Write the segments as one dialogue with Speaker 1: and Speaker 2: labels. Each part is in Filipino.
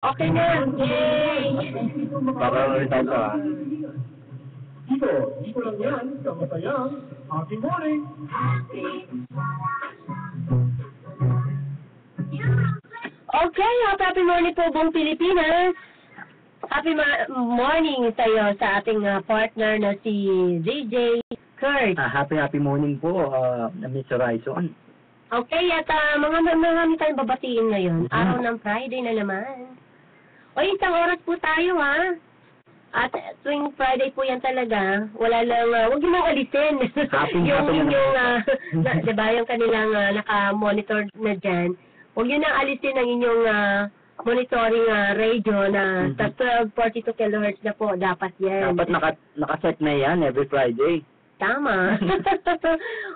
Speaker 1: Okay na. Yay!
Speaker 2: Baka ulit tayo sa
Speaker 3: Dito lang yan sa masayang Happy Morning!
Speaker 1: Okay, happy morning po buong Pilipinas. Happy morning sa iyo sa ating partner na si DJ Kurt.
Speaker 2: happy morning po, Mr. Ryson.
Speaker 1: Okay, at marami tayong babatiin ngayon. Araw ng Friday na naman. O, isang oras po tayo, ha? At tuwing Friday po yan talaga, wala lang, huwag yung alisin. yung diba, yung kanilang naka-monitor na dyan, huwag yun nang alisin ang inyong monitoring radio na sa 1242 kHz na po, dapat yan.
Speaker 2: Dapat nakaset na yan every Friday.
Speaker 1: Tama.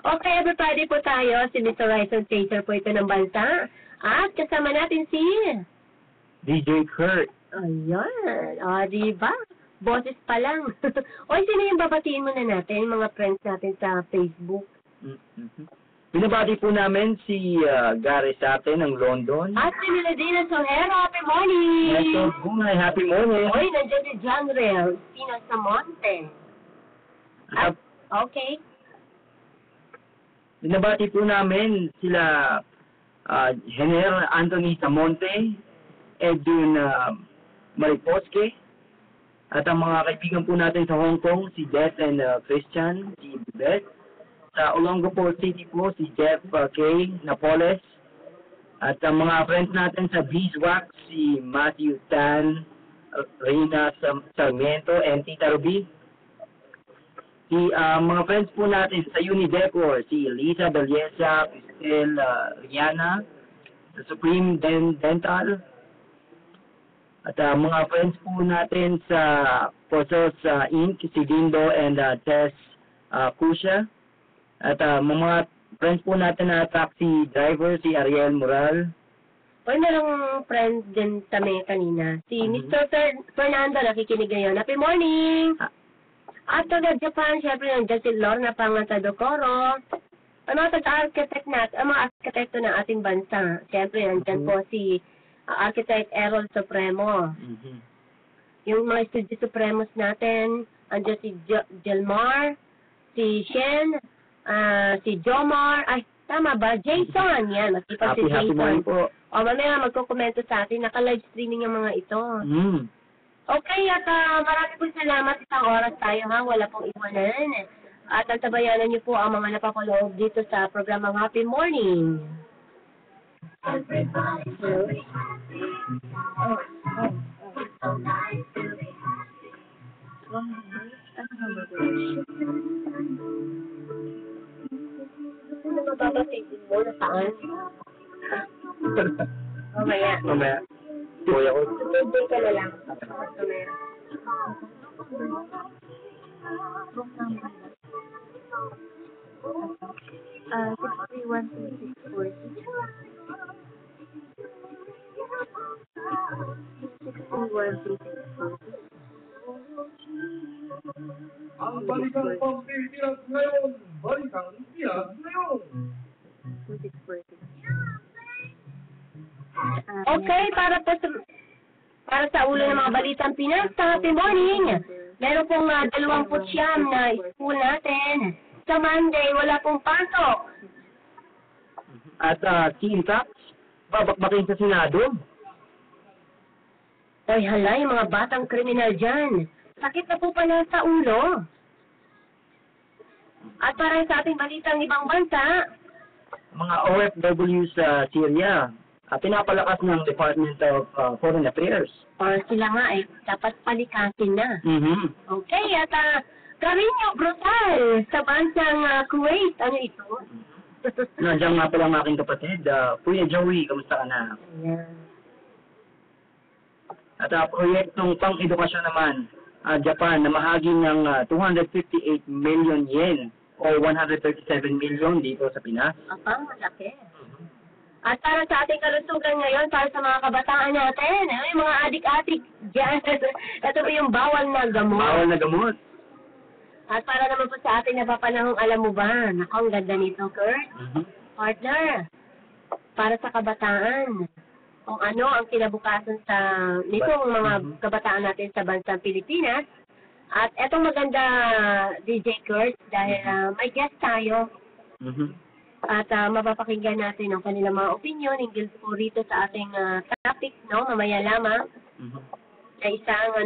Speaker 1: Okay, every Friday po tayo. Si Mr. Ryson Chaser po ito ng bansa. At kasama natin si
Speaker 2: DJ Kurt.
Speaker 1: Ayan. O, diba? Boses pa lang. O, sino yung babatiin muna natin? Yung mga friends natin sa Facebook.
Speaker 2: Binabati po namin si Gary sa atin ng London.
Speaker 1: At si Miladina Solero. Happy morning!
Speaker 2: Neto Bungay, happy morning.
Speaker 1: Oy, nandiyan si John Real. Pina Samonte. At, okay.
Speaker 2: Binabati po namin sila General Anthony Samonte, Edwin Mariposke, at ang mga kaibigan po natin sa Hong Kong, si Beth and Christian, si Beth. Sa Olongapo City po, si Jeff K. Napoles. At ang mga friends natin sa Beeswax, si Matthew Tan, Reina Sarmiento, and Tita Ruby. Mga friends po natin sa Unidecor, si Lisa Daliesa, Cristel Rihanna, sa Supreme Dental. At mga friends po natin sa Posos Inc., si Dindo and Tess Kusha. At mga friends po natin na taxi driver, si Ariel Moral.
Speaker 1: Oy, merong friend din sa may kanina. Si Mr. Fernando, nakikinig ngayon. Happy morning! At taga Japan, syempre nandiyan si Lorna Pangatadokoro. Ang mga taga-architect natin, ang mga arkitekto ng ating bansa. Syempre, nandiyan po si Architect Errol Supremo. Yung mga Studio Supremos natin, nandiyan si Jelmar, si Shen, si Jomar, ay, tama ba? Jason, yan, magkipag si Jason.
Speaker 2: Happy morning po.
Speaker 1: O, mamaya magkukomento sa atin, naka-live streaming yung mga ito. Okay, at marami po salamat. Isang oras tayo, ha? Wala pong iwanan. At antabayanan niyo po ang mga napapaloob dito sa programang Happy Morning.
Speaker 4: Everybody should be happy. It's so nice to be happy.
Speaker 1: Ano mababatigin mo na saan?
Speaker 2: Mamaya. Kuya ko.
Speaker 1: Tutuloy ka na lang. Mamaya.
Speaker 3: Ang Balikang Pampipias ngayon! Balikang Pias ngayon!
Speaker 1: Okay, para sa ulo ng mga balitang Pinas sa Happy Morning. Meron pong 29 na school natin. Sa Monday, wala pong pasok.
Speaker 2: At Team Tax, babakbakin sa Senado.
Speaker 1: Ay hala, yung mga batang kriminal dyan. Sakit na po pala sa ulo. At para sa ating balitang ibang bansa,
Speaker 2: Mga OFW sa Syria, pinapalakas ng Department of Foreign Affairs.
Speaker 1: or sila nga ay dapat palikasin na. Okay, at Carino Brutal sa bansang Kuwait. Ano ito?
Speaker 2: Nandiyan nga pala ang aking kapatid, Kuya Joey, kamusta ka na?
Speaker 1: Ayan.
Speaker 2: At proyektong pang-edukasyon naman, Japan, na mahagi ng 258 million yen o 137 million dito sa Pinas.
Speaker 1: Ang malaki. At para sa ating kalusugan ngayon, para sa mga kabataan natin, yung mga adik-adik dyan, ito po yung bawal na gamot.
Speaker 2: Bawal na gamot.
Speaker 1: At para naman po sa ating napapanahong alam mo ba, naku, ang ganda nito, Kurt. Partner, para sa kabataan, kung ano ang kinabukasan sa nitong mga kabataan natin sa bansang Pilipinas. At etong maganda, DJ Kurt, dahil may guest tayo at mapapakinggan natin ang kanilang mga opinion hinggil po rito sa ating topic, no? Mamaya lamang. Na isang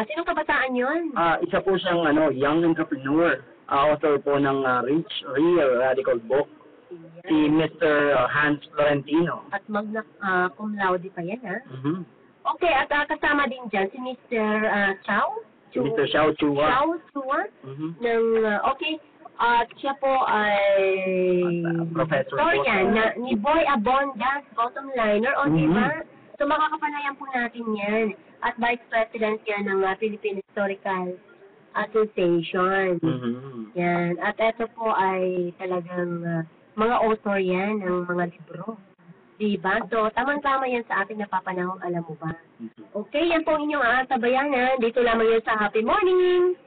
Speaker 1: sinong kabataan yun?
Speaker 2: Isa po siyang young entrepreneur, author po ng Rich, Real Radical book, si Mr. Hans Florentino.
Speaker 1: At magna cum laude pa yan, ha?
Speaker 2: Mhm.
Speaker 1: Okay, at kasama din dyan si Mr. Chow?
Speaker 2: Si Mr. Xiao Chua.
Speaker 1: Chow Chua?
Speaker 2: Mhm.
Speaker 1: Okay, at siya po ay
Speaker 2: Professor
Speaker 1: historian
Speaker 2: po.
Speaker 1: ni Boy Abondas, bottom liner, o diba? So makakapanayan po natin yan. At Vice President yan ng Philippine Historical Association.
Speaker 2: Mhm.
Speaker 1: Yan. At ito po ay talagang mga author yan ng mga libro. Diba? So, tamang-tama yan sa ating napapanahon, alam mo ba? Okay, yan po ang inyong aatabayanan. Dito lamang yan sa Happy Morning!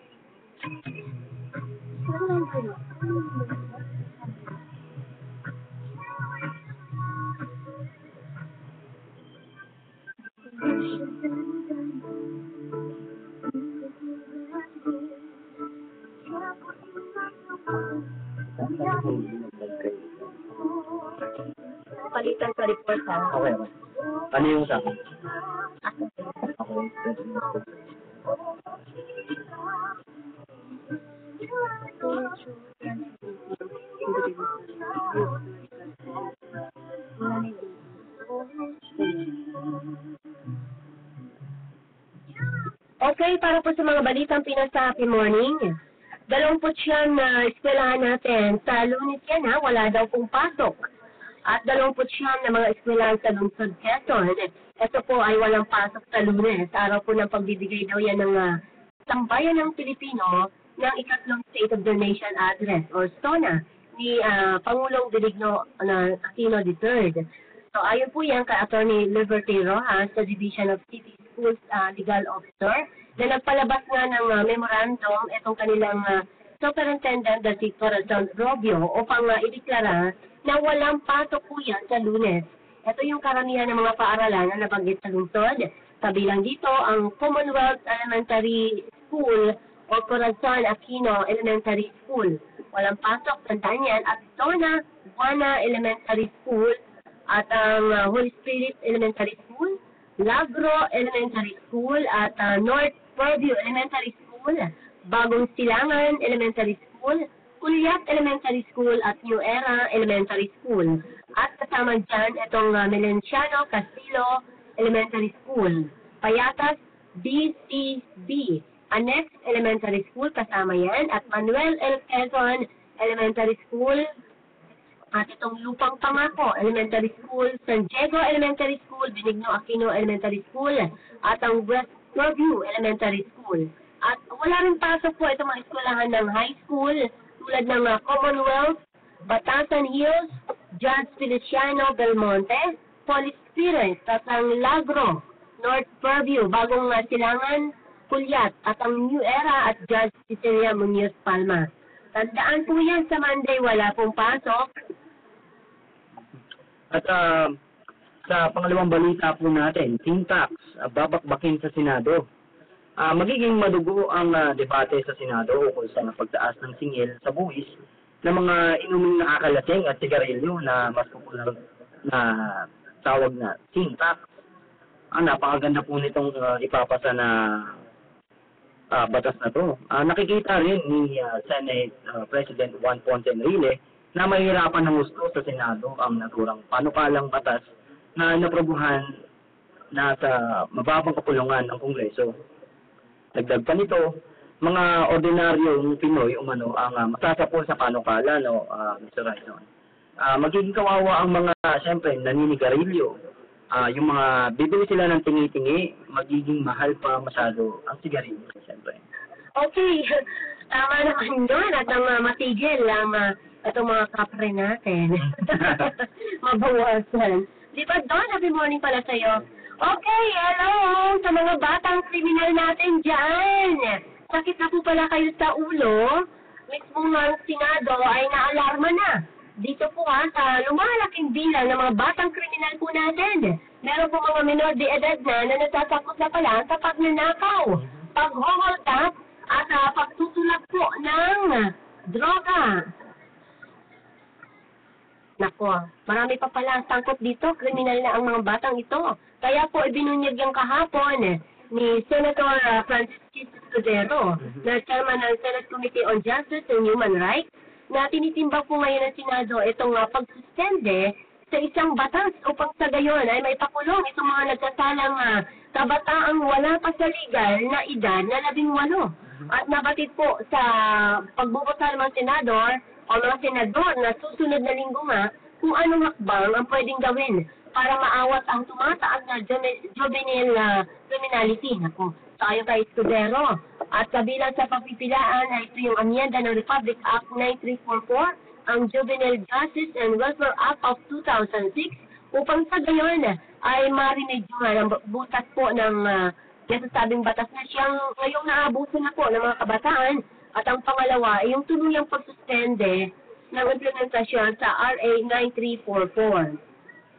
Speaker 1: Palitan sa report, ha?
Speaker 2: Okay. Ano yung sa akin? Okay.
Speaker 1: Okay, para po sa mga balitang Pinas sa Happy Morning. 20 na eskwelahan natin. Sa Lunes yan, ha? Wala daw pong pasok. At 20 na mga eskwelahan sa lungsod Quezon. Ito po ay walang pasok sa Lunes. Araw po ng pagbibigay daw yan ng Sambayan ng Pilipino ng ikatlong State of the Nation Address or SONA ni Pangulong Benigno Aquino III. So ayon po yan kay Attorney Liberty Rojas sa Division of City Schools Legal Officer na nagpalabas nga ng memorandum itong kanilang Superintendent na si Corazon Robio upang ideklara na walang pasok po yan sa Lunes. Ito yung karamihan ng mga paaralan na nabanggit sa lungsod. Kabilang dito ang Commonwealth Elementary School o Corazon Aquino Elementary School. Walang pasok, tandaan yan. At Sona Buana Elementary School at ang Holy Spirit Elementary School, Lagro Elementary School at North Purview Elementary School, Bagong Silangan Elementary School, Culiac Elementary School at New Era Elementary School. At kasama dyan itong Melenciano Castillo Elementary School, Payatas BCB, Annex Elementary School, kasama yan, at Manuel L. Quezon Elementary School, at itong Lupang Pangako Elementary School, San Diego Elementary School, Benigno Aquino Elementary School, at ang West Purview Elementary School. At wala rin pasok po itong mga eskwelahan ng high school tulad ng Commonwealth, Batasan Hills, Judge Feliciano Belmonte, Holy Spirit, at ang Lagro, North Purview, Bagong Silangan, Culiat, at ang New Era at Judge Cecilia Muñoz Palma. Tandaan po yan, sa Monday wala pong pasok.
Speaker 2: At sa pangalawang balita po natin, Teen Tax, babakbakin sa Senado. Magiging madugo ang debate sa Senado ukol sa pagtaas ng singil sa buwis ng mga inuming nakakalasing at sigarilyo na mas popular na tawag na Teen Tax. Napakaganda po nitong ipapasa na batas na to. Nakikita rin ni Senate President Juan Ponce Enrile na mahirapan ng gusto sa Senado ang naturang panukalang batas na naprobuhan na sa mababang kapulungan ng Kongreso. Dagdag pa nito, mga ordinaryong Pinoy umano ang masasapol sa panukala, no, Mr. Raison. Magiging kawawa ang mga, siyempre, naninigarilyo. Yung mga bibili sila ng tingi-tingi, magiging mahal pa masyado ang sigarilyo, siyempre.
Speaker 1: Okay, tama naman yun at ang matigil ang itong mga kapre natin. Mabawasan. Di ba, Don? Happy morning pala sa'yo. Okay, hello sa mga batang kriminal natin dyan. Sakit na po pala kayo sa ulo. Mismong ang Senado ay naalarma na. Dito po sa lumalaking bilang ng mga batang kriminal po natin. meron po mga minor de edad na nasasakot na pala sa pagnanakaw, pag-hold up, at pagtutulak po ng droga. Nako, marami pa pala ang sangkot dito. Kriminal na ang mga batang ito. Kaya po ibinunyag yung kahapon ni Senator Francis Escudero, na chairman ng Senate Committee on Justice and Human Rights, na tinitimbang po ngayon ng Senado itong pagsuspende sa isang batas upang sa gayon ay may pakulong itong mga nagsasalang kabataang wala pa sa legal na edad na 18. At nabatid po sa pagbubuta ng mga senador o mga senador na susunod na linggo nga kung anong hakbang ang pwedeng gawin para maawat ang tumataas na juvenile criminality. Naku, tayo kay Escudero. At kabilang sa pagpipilaan ay ito yung amyenda ng Republic Act 9344, ang Juvenile Justice and Welfare Act of 2006, upang sa gayon ay marimedyohan ang butas po ng nasasabing batas na siyang ngayong naabuso na po ng mga kabataan. At ang pangalawa ay yung tuluyang pagsuspende ng implementasyon sa RA 9344.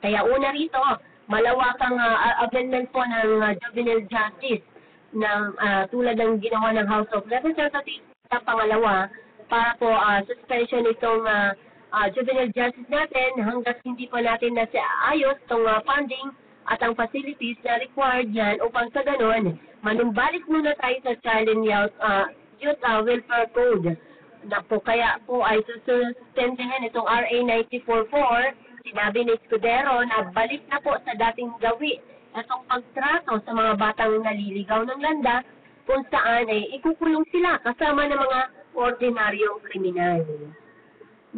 Speaker 1: Kaya una rito, malawakang amendment po ng juvenile justice ng tulad ng ginawa ng House of Representatives. Sa pangalawa, para po suspension itong juvenile justice natin hanggat hindi pa natin ayos itong funding at ang facilities na required yan upang sa ganon, manumbalik muna tayo sa Child and Youth Welfare Code. Na po, kaya po ay sustentehan itong RA 9444. Sinabi ni Escudero na balik na po sa dating gawi itong pagtrato sa mga batang naliligaw ng landas kung saan ay ikukulong sila kasama ng mga ordinaryong kriminal.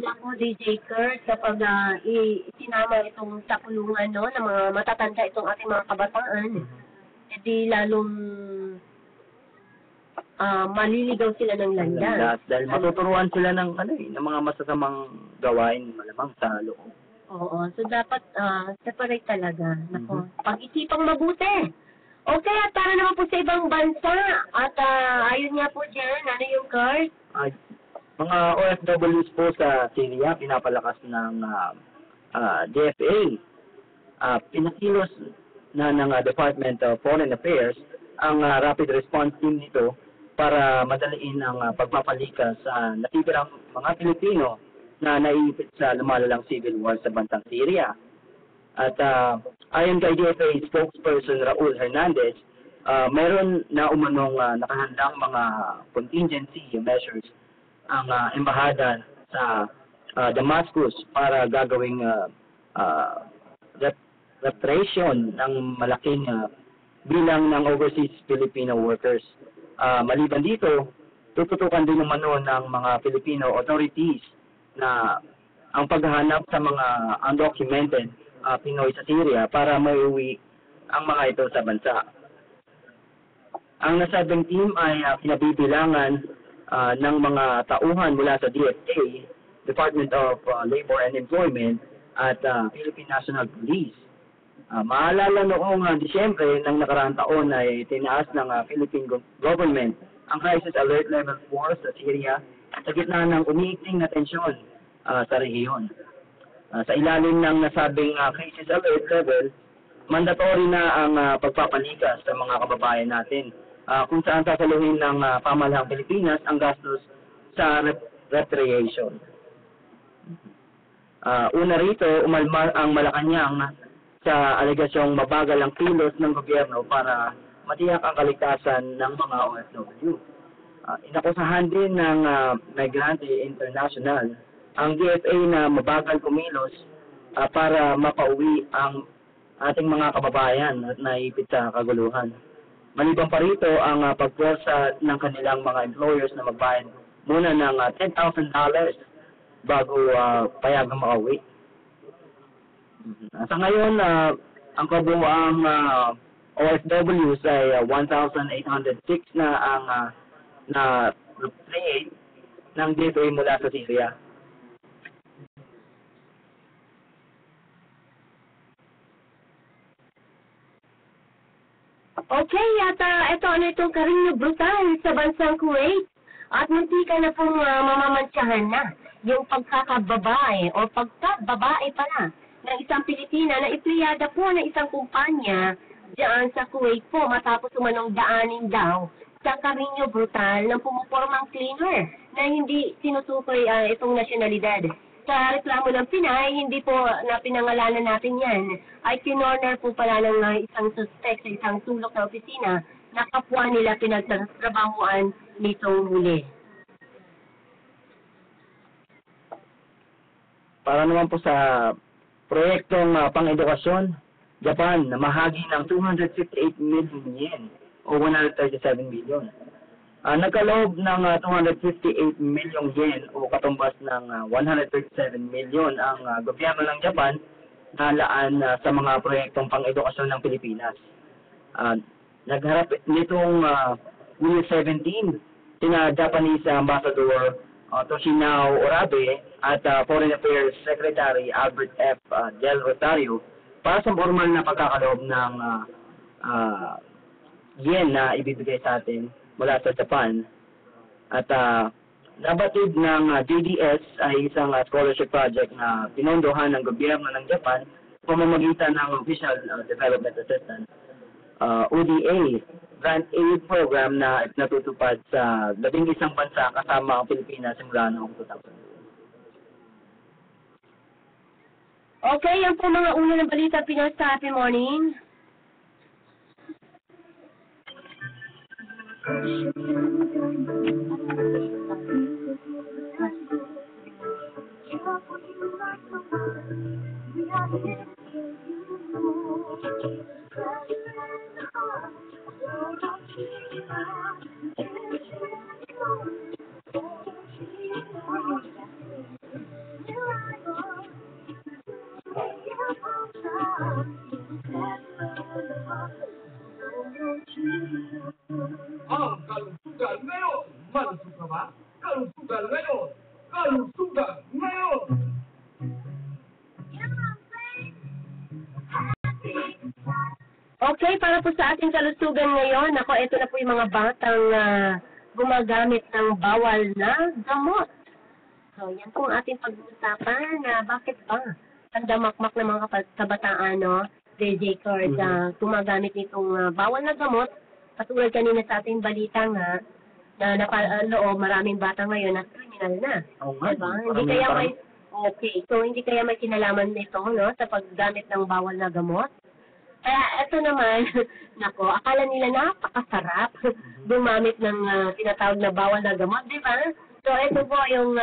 Speaker 1: Naku, DJ Kurt, kapag isinama itong takulungan ng mga matatanda itong ating mga kabataan, edi lalong maliligaw sila ng landas.
Speaker 2: Dahil matuturuan sila ng mga masasamang gawain malamang sa loob.
Speaker 1: Oo, so dapat separate talaga. Nako, pag-isipang mabuti. Okay, at para naman po sa ibang bansa, at ayun nga po dyan, ano yung card?
Speaker 2: Mga OFWs po sa Syria, pinapalakas ng DFA. Pinakilos na ng Department of Foreign Affairs ang rapid response team nito para madaliin ang pagpapalikas sa natitirang mga Pilipino na naiipit sa lumalalang civil war sa bansang Syria. At ayon kay DFA spokesperson Raul Hernandez, meron na umanong nakahandang mga contingency measures ang embahada sa Damascus para gagawing repatriation ng malaking bilang ng overseas Filipino workers. Maliban dito, tututukan din umano ng mga Filipino authorities na ang paghahanap sa mga undocumented Pinoy sa Syria para maiuwi ang mga ito sa bansa. Ang nasabing team ay pinabibilangan ng mga tauhan mula sa DFA, Department of Labor and Employment, at Philippine National Police. Maalala noong Disyembre ng nakaraang taon ay tinaas ng Philippine government ang Crisis Alert Level 4 sa Syria sa gitna ng umiikling na tensyon sa rehiyon. Sa ilalim ng nasabing Crisis Alert Level, mandatory na ang pagpapalikas sa mga kababayan natin kung saan sasaluhin ng pamalahang Pilipinas ang gastos sa repatriation. Una rito, umalma ang Malacanang sa alegasyong mabagal ang kilos ng gobyerno para matiyak ang kaligtasan ng mga OFW. Inakusahan din ng Migrante International ang DFA na mabagal kumilos para mapauwi ang ating mga kababayan at naipit sa kaguluhan. Maliban pa rito ang pagporsa ng kanilang mga employers na magbayad muna ng $10,000 bago payagang makauwi. Sa ngayon, ang kabuuang OFWs ay 1,806 na ang na-repatriate ng DFA mula sa Syria.
Speaker 1: Okay, at ito itong karing brutal sa bansang Kuwait. At muntika na pong mamamantsahan na yung pagkakababae o pagkababae pala ng isang Pilipina na empleyada po ng isang kumpanya diyan sa Kuwait po matapos umanong daanin daw sa karinyo brutal ng pumupormang cleaner na hindi tinutukoy itong nasyonalidad. Sa reklamo ng Pinay, hindi po na pinangalanan natin yan, ay kinorner po pala ng isang suspect sa isang sulok na opisina na kapwa nila pinagtrabahuan nitong huli.
Speaker 2: Para naman po sa proyektong pang-edukasyon, Japan na mahagi ng 258 million yen o 137 million. Nagkaloob ng 258 million yen o katumbas ng 137 million ang gobyerno ng Japan na laan sa mga proyektong pang-edukasyon ng Pilipinas. Nagharap nitong May 17, sina Japanese Ambassador Toshinao Orabe at Foreign Affairs Secretary Albert F. Del Rosario para sa formal na pagkakaloob ng yen na ibibigay sa atin mula sa Japan. At nabatid ng JDS ay isang scholarship project na pinondohan ng gobyerno ng Japan pamamagitan ng Official Development Assistance ODA Grant Aid Program na natutupad sa 11 bansa kasama ang Pilipinas simula noong 2000.
Speaker 1: Okay, yan po mga ulo ng balita Pinas sa Happy Morning.
Speaker 3: Ang kalusugan ngayon, malusog ka ba? Kalusugan ngayon, kalusugan ngayon.
Speaker 1: Okay, para po sa ating kalusugan ngayon, ako, ito na po yung mga batang gumagamit ng bawal na gamot. So, yan po ang ating pag-uusapan na bakit ba ang damakmak ng mga kabataan, no? DJ Kurt, gumagamit nitong bawal na gamot. Katulad kanina sa ating balita nga, na napaloob maraming bata ngayon na criminal na.
Speaker 2: Oo nga.
Speaker 1: Diba? Hindi kaya may, okay, so hindi kaya may kinalaman nito, no? Sa paggamit ng bawal na gamot. Kaya ito naman, nako, akala nila napakasarap gumamit ng tinatawag na bawal na gamot, di ba? So ito po yung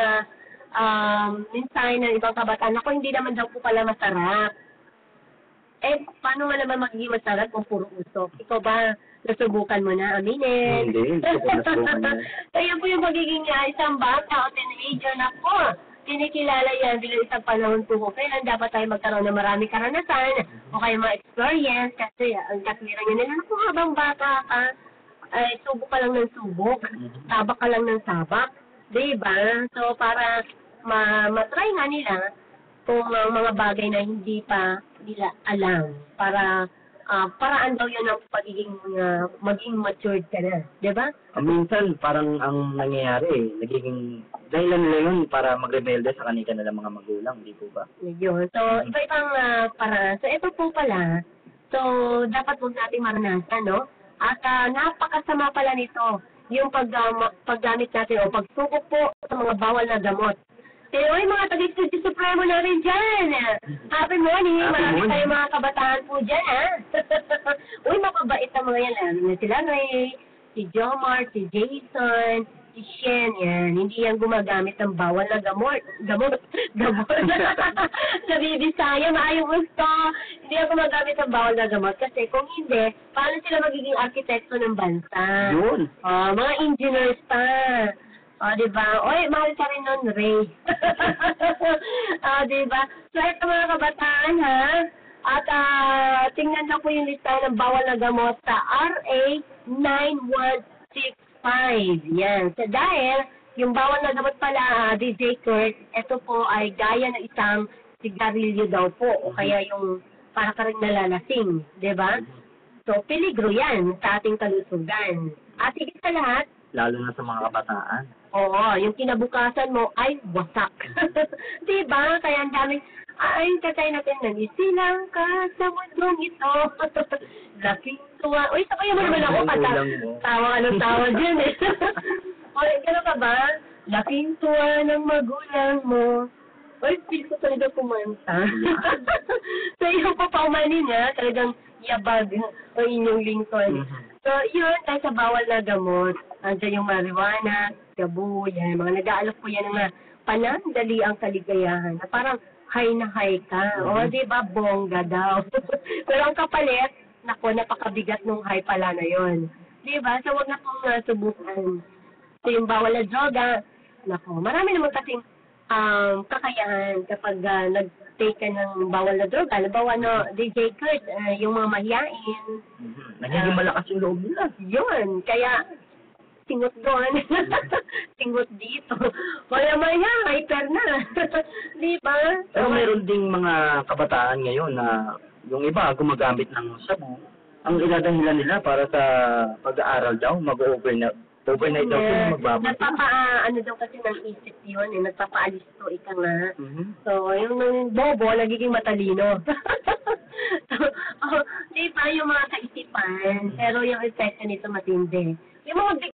Speaker 1: minsan ng ibang kabataan, nako, hindi naman daw po pala masarap. Eh, paano nga naman magiging masarap kung puro usok? Ikaw ba, nasubukan mo na, aminin?
Speaker 2: Hindi ko nasubukan yan.
Speaker 1: Kaya po yung magiging isang bata o teenager na po, kinikilala yan bilang isang panahon po ko. Kailan dapat tayo magkaroon ng maraming karanasan o kaya mga experience kasi ang katwiran nyo nila, kung habang bata ka, ay subok ka lang ng subok, tabak ka lang ng tabak, diba? So, para matry nga nila kung mga bagay na hindi pa nila alam para paraan daw yun ang pagiging maging matured ka na, di ba?
Speaker 2: Minsan, parang ang nangyayari, nagiging dahilan nila yun para magrebelde sa kanilang mga magulang, di po ba?
Speaker 1: Yun. So, iba-ibang paraan. So, ito po pala, so, dapat huwag natin maranasan, no? At napakasama pala nito, yung paggamit natin o pagsubok po sa mga bawal na gamot. Kaya, oy, mga taga-Studio Supremo namin dyan. Happy morning. Marami tayong mga kabataan po dyan, ha? Uy, mapabait na mga yan. Lalo na sila Ray, si Jomar, si Jason, si Shen, yan. Hindi yan gumagamit ng bawal na gamot. Gamot. Sa Bibisaya, maayong gusto. Hindi yan gumagamit ng bawal na gamot. Kasi kung hindi, paano sila magiging arkitekto ng bansa?
Speaker 2: Yun.
Speaker 1: Mga engineers pa. Diba? Oy, mahal ka rin nun, Ray. Diba? So, ito mga kabataan, ha? At tingnan na po yung lista ng bawal na gamot sa RA 9165. Yan. So, dahil yung bawal na gamot pala, DJ Kurt, ito po ay gaya ng isang sigarilyo daw po. O kaya yung para ka rin nalalasing. Diba? So, peligro yan sa ating kalusugan. At higit sa lahat,
Speaker 2: Lalo na sa mga kabataan.
Speaker 1: Oo, yung kinabukasan mo ay wasak. Diba? Kaya ang daming, ay, tatay natin, nagisilang ka sa mundong ito. Laking tuwa. Uy, sabayan mo naman ako, tawa ka ng tawa dyan eh. O, gano'n ka ba? Laking tuwa ng magulang mo. Uy, feel ko talaga kumanta. So, yung papaumanin niya, talagang yabag o inyong lingkon. So, yun, dahil sa bawal na gamot, andyan yung marijuana, gabu, yan, mga nag-aalok po yan ng mga panandali ang kaligayahan. Na parang high na high ka. O, di ba, bongga daw. Pero ang kapalit, nako, napakabigat nung high pala na yun. Di ba? So, wag na pong subukan. So, yung bawal na droga, nako, marami naman kasing kakayahan kapag nag-take ka ng bawal na droga. Halimbawa, DJ Kurt, yung mga mahiyain.
Speaker 2: Nagiging malakas yung loob nila.
Speaker 1: Yun, kaya tingot doon, tingot dito. Wala maya, hyper na. Di ba?
Speaker 2: Pero meron ding mga kabataan ngayon na yung iba gumagamit ng sabu. Ang iladahilan nila para sa pag-aaral daw, mag-overnight daw sila magbabalik.
Speaker 1: Ano daw kasi ng isip yun, nagpapaalis to, ika nga. So, yung bobo, nagiging matalino. Di ba yung mga kaisipan, pero yung effect nito matindi. Yung mga